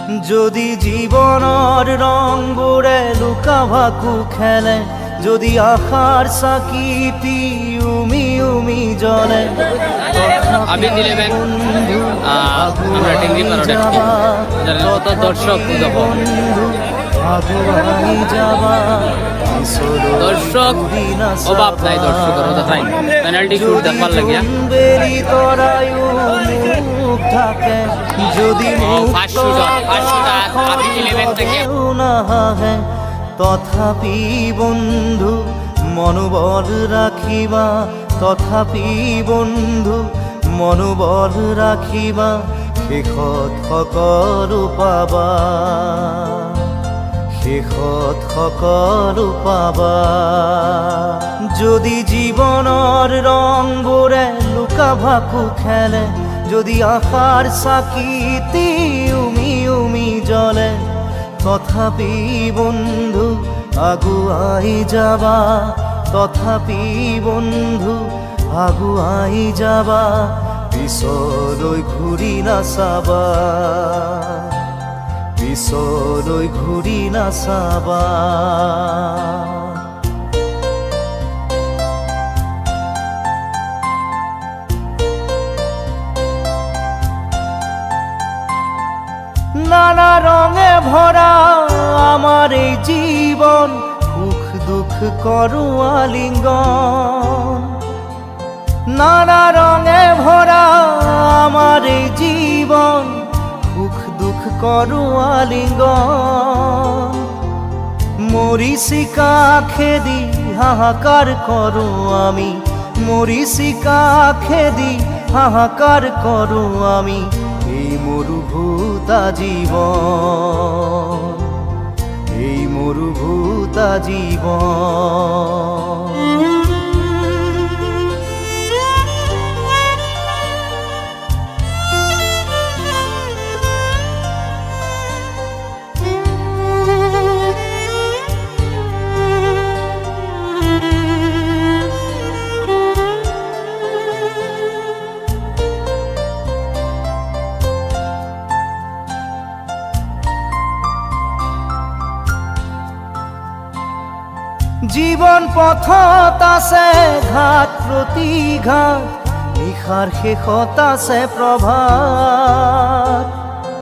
যদি জীবনৰ ৰংবোৰে লুকা ভাকু খেলে, যদি আশাৰ চাকিটি উমি উমি জ্বলে, আমি দিলেবেন আমরা টিঙ্গি পারোডে কত দর্শক দর্শক অভাব নাই, দর্শকের দেখাই পেনাল্টি শুট দেখবার লাগিয়া থাকে। যদি তথাপি বন্ধু মনোবল রাখিবা, তথাপি বন্ধু মনোবল রাখিবা, শেষত সকলো পাবা, শেষত সকলো পাবা। যদি জীৱনৰ ৰংবোৰে লুকা ভাকু খেলে, যদি আশাৰ চাকিটি উমি উমি জ্বলে, তথাপি বন্ধু আগুৱাই যাবা, তথাপি বন্ধু আগুৱাই যাবা, পিছলৈ ঘূৰি নাচাবা, পিছলৈ ঘূৰি নাচাবা। নানা রঙে ভরা আমার এই জীবন, সুখ দুঃখ করু আলিঙ্গন। নানা রঙে ভরা আমার এই জীবন, সুখ দুঃখ করু আলিঙ্গন। মরিচিকা খেদি হাহাকার করু আমি, মরিচিকা খেদি হাহাকার করু আমি, এই মরুভূতা জীবন, এই মরুভূতা জীবন। জীবন পথত আছে ঘাট প্ৰতিঘাট, নিশাৰ শেষত আছে প্ৰভাত।